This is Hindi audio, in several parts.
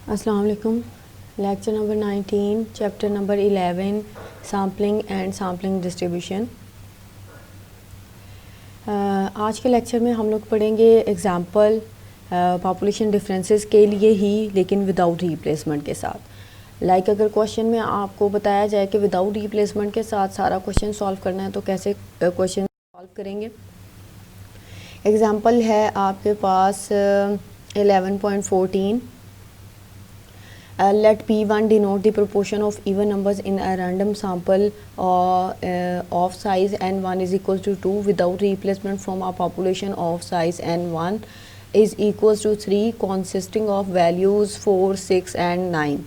अस्सलाम वालेकुम। Lecture number 19 chapter number 11 sampling and sampling distribution. आज के लेक्चर में हम लोग पढ़ेंगे एग्जांपल पॉपुलेशन डिफरेंसेस के लिए ही, लेकिन विदाउट रिप्लेसमेंट के साथ। अगर क्वेश्चन में आपको बताया जाए कि विदाउट रिप्लेसमेंट के साथ सारा क्वेश्चन सॉल्व करना है तो कैसे क्वेश्चन सॉल्व करेंगे। एग्जांपल है आपके पास 11.14 let P1 denote the proportion of even numbers in a random sample of size n1 is equals to 2 without replacement from a population of size n1 is equals to 3 consisting of values 4, 6 and 9।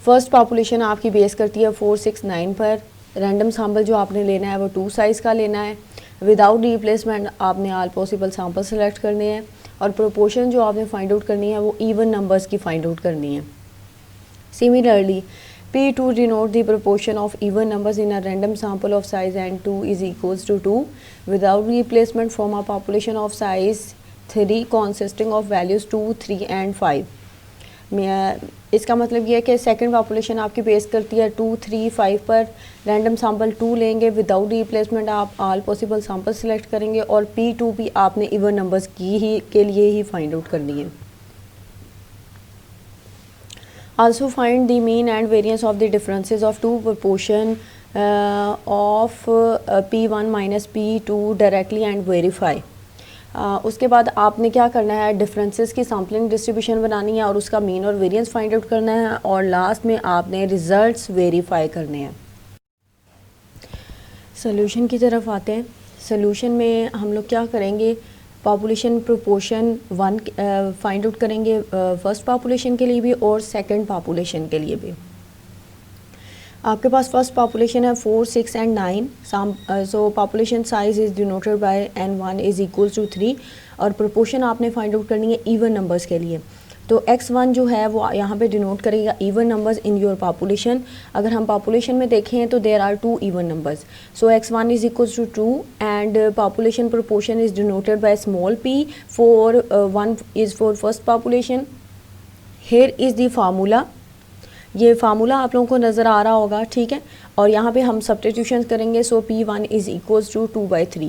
First population आपकी बेस करती है 4, 6, 9 पर। रैंडम सैम्पल जो आपने लेना है वो 2 साइज़ का लेना है। विदाउट रिप्लेसमेंट आपने ऑल पॉसिबल सैम्पल सेलेक्ट करने हैं और प्रोपोर्शन जो आपने फाइंड आउट करनी है वो इवन नंबर्स की फाइंड आउट करनी है। Similarly P2 denote the proportion of even numbers in a random sample of size n2 is equals to 2 without replacement from a population of size 3 consisting of values 2, 3 and 5। इसका मतलब ये है कि सेकंड पॉपुलेशन आपकी बेस करती है 2, 3, 5 पर। रैंडम सैम्पल 2 लेंगे, विदाउट रिप्लेसमेंट आप ऑल पॉसिबल सैम्पल सेलेक्ट करेंगे और P2 भी आपने इवन नंबर्स के लिए ही फाइंड आउट करनी है। Also find the mean and variance of the differences of two proportion of P1 minus P2 directly and verify. उसके बाद आपने क्या करना है, डिफरेंसेस की सैम्पलिंग डिस्ट्रीब्यूशन बनानी है और उसका मीन और वेरिएंस फाइंड आउट करना है और लास्ट में आपने रिजल्ट्स वेरीफाई करने हैं। सोल्यूशन की तरफ आते हैं। सोल्यूशन में हम लोग क्या करेंगे, पॉपुलेशन प्रोपोर्शन 1 फाइंड आउट करेंगे फर्स्ट पॉपुलेशन के लिए भी और सेकंड पॉपुलेशन के लिए भी। आपके पास फर्स्ट पॉपुलेशन है 4, 6 and 9। So population size is denoted by n1 is equals to 3 और प्रोपोर्शन आपने फाइंड आउट करनी है इवन नंबर्स के लिए। तो x1 जो है वो यहाँ पे डिनोट करेगा even numbers in your population. अगर हम पॉपुलेशन में देखें तो there are 2 even numbers, so x1 is equals to 2 and population proportion is denoted by small p for 1 is for first population. Here is the formula, ये फार्मूला आप लोगों को नज़र आ रहा होगा, ठीक है। और यहाँ पे हम सब्स्टिट्यूशन करेंगे, so P1 is equals to 2/3।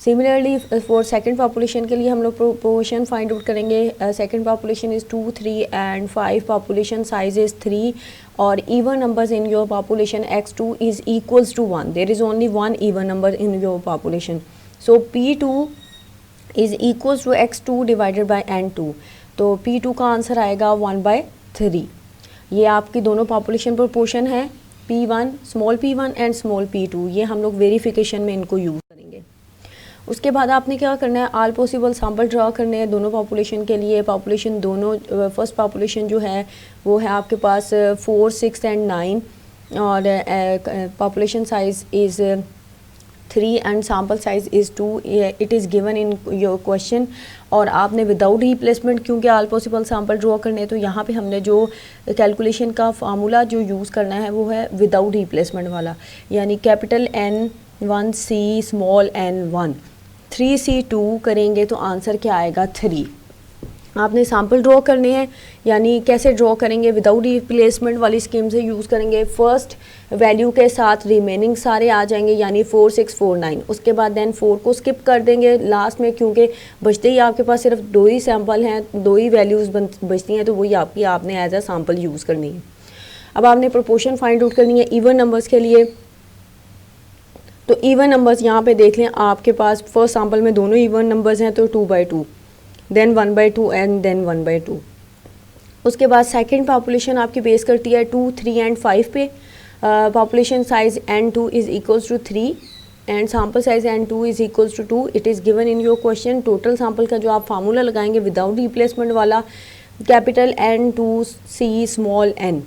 Similarly for second population के लिए हम लोग प्रोपोर्शन फाइंड आउट करेंगे। Second population is 2, 3 and 5। Population size is 3 और even numbers in your population x2 is equals to 1। There is only 1 even number in your population, so P2 is equals to x2 divided by n2। तो P2 का आंसर आएगा 1/3। ये आपकी दोनों पॉपुलेशन प्रोपोर्शन है, P1 small p1 and small p2। ये हम लोग वेरिफिकेशन में इनको यूज़ करेंगे। उसके बाद आपने क्या करना है, ऑल पॉसिबल सैम्पल ड्रा करने हैं दोनों पॉपुलेशन के लिए। पॉपुलेशन दोनों फर्स्ट पॉपुलेशन जो है वो है आपके पास 4, 6 एंड 9 और population size is 3 and sample size is 2। It is given in your question. और आपने विदाउट रिप्लेसमेंट क्योंकि ऑल पॉसिबल सैम्पल ड्रॉ करने हैं तो यहाँ पे हमने जो कैलकुलेशन का फार्मूला जो यूज़ करना है वो है विदाउट रिप्लेसमेंट वाला, यानी capital N1 C small n1 3C2 करेंगे तो आंसर क्या आएगा 3। आपने सैम्पल ड्रॉ करने हैं, यानी कैसे ड्रॉ करेंगे, विदाउट रिप्लेसमेंट वाली स्कीम से यूज़ करेंगे। फर्स्ट वैल्यू के साथ रिमेनिंग सारे आ जाएंगे, यानी 4, 6, 4, 9। उसके बाद देन 4 को स्किप कर देंगे लास्ट में, क्योंकि बचते ही आपके पास सिर्फ 2 ही सैम्पल हैं, 2 ही वैल्यूज़ बचती हैं, तो वही आपने एज अ सैम्पल यूज़ करनी है। अब आपने प्रोपोर्शन फाइंड आउट करनी है इवन नंबर्स के लिए। तो इवन नंबर्स यहाँ पर देख लें, आपके पास फर्स्ट सैम्पल में दोनों इवन नंबर्स हैं, तो 2/2 देन 1/2 एंड देन 1/2। उसके बाद सेकंड पॉपुलेशन आपकी बेस करती है 2, 3 एंड 5 पे। Population size n2 is equals to 3 and sample size n2 is equals to 2। It is given in your question. Total sample का जो आप फार्मूला लगाएंगे विदाउट रिप्लेसमेंट वाला, कैपिटल N2C स्मॉल n,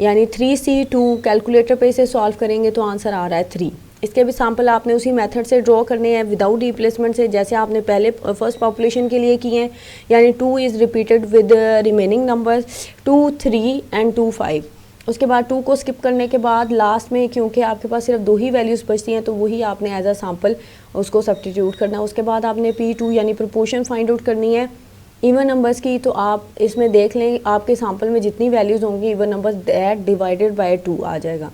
यानी 3C2 कैलकुलेटर पे इसे सॉल्व करेंगे तो आंसर आ रहा है 3। इसके भी सैम्पल आपने उसी मेथड से ड्रॉ करने हैं विदाउट रिप्लेसमेंट से, जैसे आपने पहले फर्स्ट पॉपुलेशन के लिए किए हैं, यानी 2 is repeated with remaining numbers 2, 3 and 2, 5। उसके बाद 2 को स्किप करने के बाद लास्ट में क्योंकि आपके पास सिर्फ 2 ही वैल्यूज़ बचती हैं तो वही आपने एज अ सैम्पल उसको सब्स्टिट्यूट करना है। उसके बाद आपने P2 यानी प्रोपोर्शन फाइंड आउट करनी है इवन नंबर्स की तो आप इसमें देख लें, आपके सैम्पल में जितनी वैल्यूज़ होंगी even numbers that divided by 2 आ जाएगा।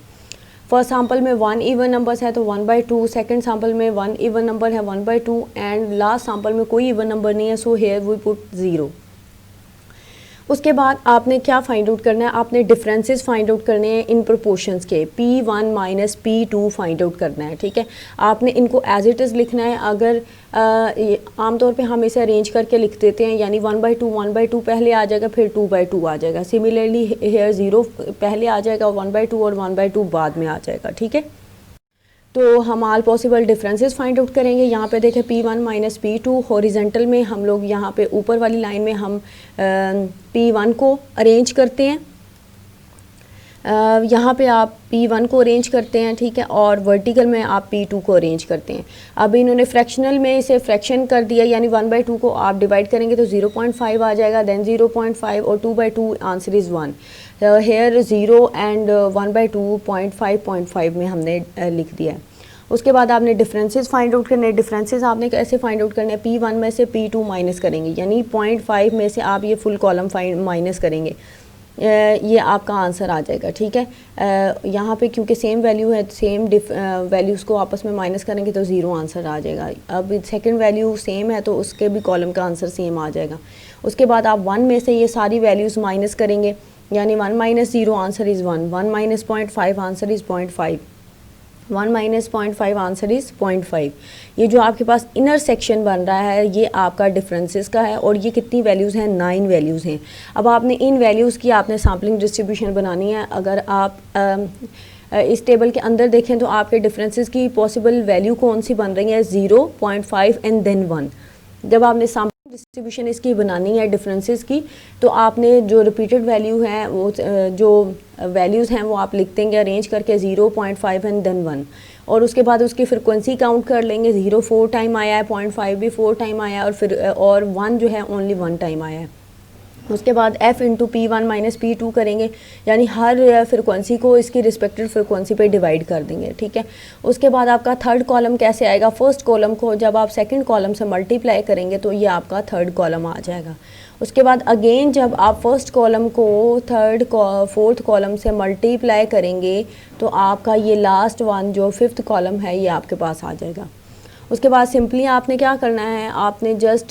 फर्स्ट सैम्पल में 1 इवन नंबर्स है तो 1/2, सेकंड सैम्पल में 1 इवन नंबर है 1/2 एंड लास्ट सैम्पल में कोई इवन नंबर नहीं है, सो हेयर वी पुट 0। उसके बाद आपने क्या फाइंड आउट करना है, आपने डिफरेंसेस फाइंड आउट करने हैं इन प्रोपोर्शंस के, P1 minus P2 find out करना है, ठीक है। आपने इनको एज इट इज़ लिखना है। अगर आमतौर पे हम इसे अरेंज करके लिख देते हैं, यानी 1/2 पहले आ जाएगा, फिर 2/2 आ जाएगा। सिमिलरली हेयर 0 पहले आ जाएगा, 1/2 और 1/2 बाद में आ जाएगा, ठीक है। तो हम all possible differences find out करेंगे। यहाँ पे देखें P1 माइनस P2, हॉरिजेंटल में हम लोग यहाँ पे ऊपर वाली लाइन में हम P1 को अरेंज करते हैं, यहाँ पे आप P1 को अरेंज करते हैं, ठीक है, और वर्टिकल में आप P2 को अरेंज करते हैं। अब इन्होंने फ्रैक्शनल में इसे फ्रैक्शन कर दिया, यानी 1/2 को आप डिवाइड करेंगे तो 0.5 आ जाएगा, देन 0.5 और 2/2, आंसर इज़ 1। हेयर 0 एंड 1/2 0.5 में हमने लिख दिया है। उसके बाद आपने डिफरेंसेस फाइंड आउट करने हैं। डिफरेंसेस आपने कैसे फाइंड आउट करने हैं, P1 में से P2 माइनस करेंगे, यानी 0.5 में से आप ये फुल कॉलम माइनस करेंगे, ये आपका आंसर आ जाएगा, ठीक है। यहाँ पे क्योंकि सेम वैल्यू है, सेम वैल्यूज़ को आपस में माइनस करेंगे तो 0 आंसर आ जाएगा। अब सेकंड वैल्यू सेम है तो उसके भी कॉलम का आंसर सेम आ जाएगा। उसके बाद आप 1 में से ये सारी वैल्यूज़ माइनस करेंगे, यानी 1 minus 0 answer is 1, 1 minus 0.5 answer is 0.5, 1 minus 0.5 answer is 0.5। ये जो आपके पास इनर सेक्शन बन रहा है ये आपका डिफरेंसेस का है, और ये कितनी वैल्यूज़ हैं, 9 वैल्यूज़ हैं। अब आपने इन वैल्यूज़ की आपने सैम्पलिंग डिस्ट्रीब्यूशन बनानी है। अगर आप इस टेबल के अंदर देखें तो आपके डिफरेंसेस की पॉसिबल वैल्यू कौन सी बन रही है, 0, 0.5 एंड देन 1। जब आपने सैम्पलिंग डिस्ट्रीब्यूशन इसकी बनानी है डिफरेंसेस की, तो आपने जो रिपीटेड वैल्यू है वो जो वैल्यूज़ हैं वो आप लिख देंगे अरेंज करके 0, 0.5 एंड देन 1, और उसके बाद उसकी फ्रिक्वेंसी काउंट कर लेंगे। 0 4 टाइम आया है, 0.5 भी 4 टाइम आया है, और फिर 1 जो है ओनली 1 टाइम आया है। उसके बाद f into P1 minus P2 करेंगे, यानी हर फ्रिक्वेंसी को इसकी रिस्पेक्टिव फ्रिक्वेंसी पे डिवाइड कर देंगे, ठीक है। उसके बाद आपका थर्ड कॉलम कैसे आएगा, फर्स्ट कॉलम को जब आप सेकंड कॉलम से मल्टीप्लाई करेंगे तो ये आपका थर्ड कॉलम आ जाएगा। उसके बाद अगेन जब आप फर्स्ट कॉलम को फोर्थ कॉलम से मल्टीप्लाई करेंगे तो आपका ये लास्ट वन जो फिफ्थ कॉलम है ये आपके पास आ जाएगा। उसके बाद सिंपली आपने क्या करना है, आपने जस्ट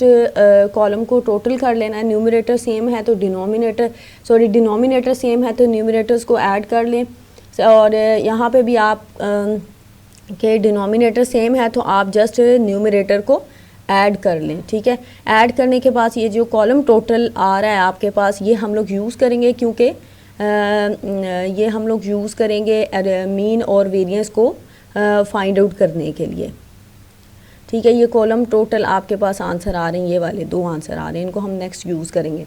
कॉलम को टोटल कर लेना है। न्यूमरेटर सेम है तो डिनोमिनेटर सेम है तो न्यूमरेटर्स को ऐड कर लें, और यहाँ पे भी आप के डिनोमिनेटर सेम है तो आप जस्ट न्यूमरेटर को ऐड कर लें, ठीक है। ऐड करने के बाद ये जो कॉलम टोटल आ रहा है आपके पास ये हम लोग यूज़ करेंगे, क्योंकि ये हम लोग यूज़ करेंगे मीन और वेरिएंस को फाइंड आउट करने के लिए, ठीक है। ये कॉलम टोटल आपके पास आंसर आ रहे हैं, ये वाले 2 आंसर आ रहे हैं, इनको हम नेक्स्ट यूज़ करेंगे।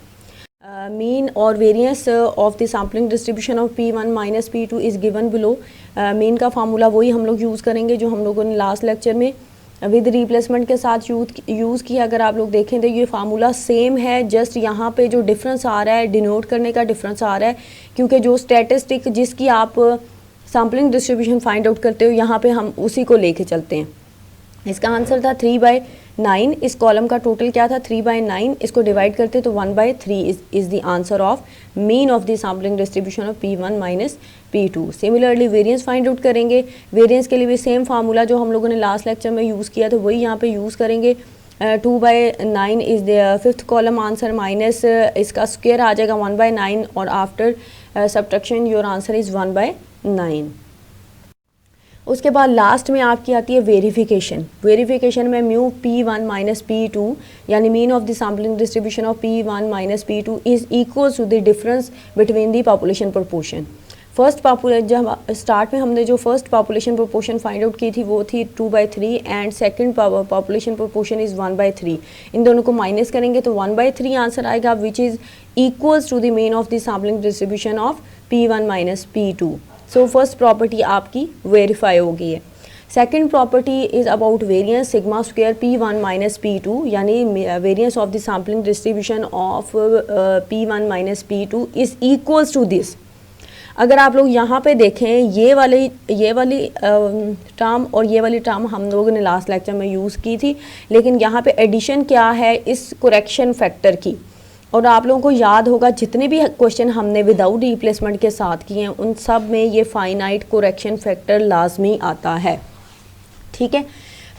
मीन और variance of the sampling distribution of P1 minus P2 is given below. Mean का फार्मूला वही हम लोग यूज़ करेंगे जो हम लोगों ने लास्ट लेक्चर में विद रिप्लेसमेंट के साथ यूज़ किया। अगर आप लोग देखें तो ये फार्मूला सेम है, जस्ट यहाँ पे जो डिफरेंस आ रहा है डिनोट करने का डिफरेंस आ रहा है, क्योंकि जो स्टैटिस्टिक जिसकी आप सैम्पलिंग डिस्ट्रीब्यूशन फाइंड आउट करते हो यहाँ पे हम उसी को लेके चलते हैं। इसका आंसर था 3/9। इस कॉलम का टोटल क्या था, 3/9। इसको डिवाइड करते तो 1/3 is the answer of mean of the sampling distribution of P1 minus P2। Similarly variance find out करेंगे। वेरिएंस के लिए भी सेम फार्मूला जो हम लोगों ने लास्ट लेक्चर में यूज़ किया था वही यहाँ पे यूज़ करेंगे। 2/9 is the fifth column answer, minus इसका स्क्वायर आ जाएगा 1/9, और after subtraction your answer is 1/9। उसके बाद लास्ट में आपकी आती है वेरिफिकेशन। वेरिफिकेशन में म्यू P1 माइनस P2 यानी mean of the sampling distribution of P1 minus P2 is equal to the difference between the population proportion. जब स्टार्ट में हमने जो first population proportion find out की थी वो थी 2/3 and second population proportion is 1/3। इन दोनों को माइनस करेंगे तो 1/3 आंसर आएगा, which is equals to the mean of the sampling distribution of P1 minus P2। So first property आपकी वेरीफाई हो गई है। Second property is about variance sigma square P1 minus P2, यानी variance of the sampling distribution of P1 minus P2 is equals to this. अगर आप लोग यहाँ पे देखें ये वाली टर्म और ये वाली टर्म हम लोगों ने लास्ट लेक्चर में यूज़ की थी, लेकिन यहाँ पे एडिशन क्या है इस करेक्शन फैक्टर की। और आप लोगों को याद होगा जितने भी क्वेश्चन हमने विदाउट रिप्लेसमेंट के साथ किए हैं उन सब में ये फाइनाइट करेक्शन फैक्टर लाजमी आता है, ठीक है।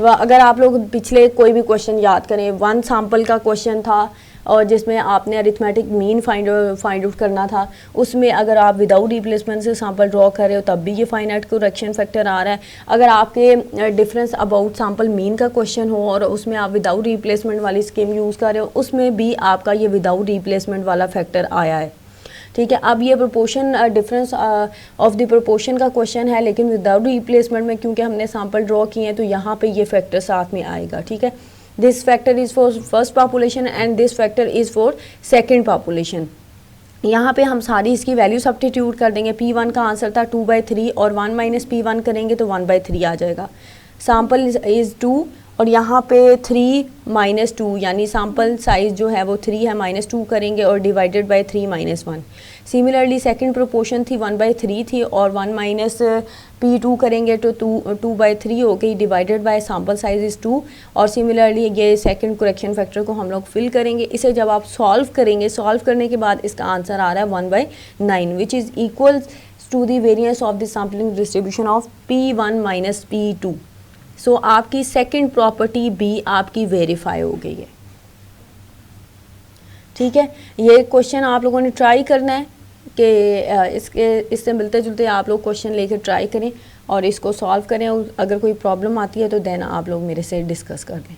अगर आप लोग पिछले कोई भी क्वेश्चन याद करें, 1 सैम्पल का क्वेश्चन था और जिसमें आपने अरिथमेटिक मीन फाइंड आउट करना था, उसमें अगर आप विदाउट रिप्लेसमेंट से सैम्पल ड्रॉ कर रहे हो तब भी ये फाइनाइट करेक्शन फैक्टर आ रहा है। अगर आपके डिफरेंस अबाउट सैम्पल मीन का क्वेश्चन हो और उसमें आप विदाउट रिप्लेसमेंट वाली स्कीम यूज़ कर रहे हो, उसमें भी आपका ये विदाउट रिप्लेसमेंट वाला फैक्टर आया है, ठीक है। अब ये proportion difference of the proportion का क्वेश्चन है, लेकिन विदाउट रिप्लेसमेंट में क्योंकि हमने सैम्पल ड्रॉ किए हैं तो यहाँ पे ये फैक्टर साथ में आएगा, ठीक है। This factor is for first population and this factor is for second population. यहाँ पे हम सारी इसकी वैल्यू सब्स्टिट्यूट कर देंगे। P1 का आंसर था 2/3 और 1 माइनस P1 करेंगे तो 1/3 आ जाएगा। सैम्पल इज़ 2 और यहाँ पे 3 माइनस 2 यानी सैम्पल साइज़ जो है वो 3 है, -2 करेंगे और divided by 3 minus 1। Similarly second proportion थी 1/3 थी और 1 माइनस P2 करेंगे तो 2/3 हो गई, divided by sample size is 2। और सिमिलरली ये सेकंड करेक्शन फैक्टर को हम लोग फिल करेंगे। इसे जब आप सॉल्व करेंगे, सॉल्व करने के बाद इसका आंसर आ रहा है 1/9 which is equals to the variance of the sampling distribution of P1 minus P2। So आपकी सेकंड प्रॉपर्टी भी आपकी वेरीफाई हो गई है, ठीक है। ये क्वेश्चन आप लोगों ने ट्राई करना है कि इससे मिलते जुलते आप लोग क्वेश्चन लेकर ट्राई करें और इसको सॉल्व करें। अगर कोई प्रॉब्लम आती है तो देन आप लोग मेरे से डिस्कस कर लें।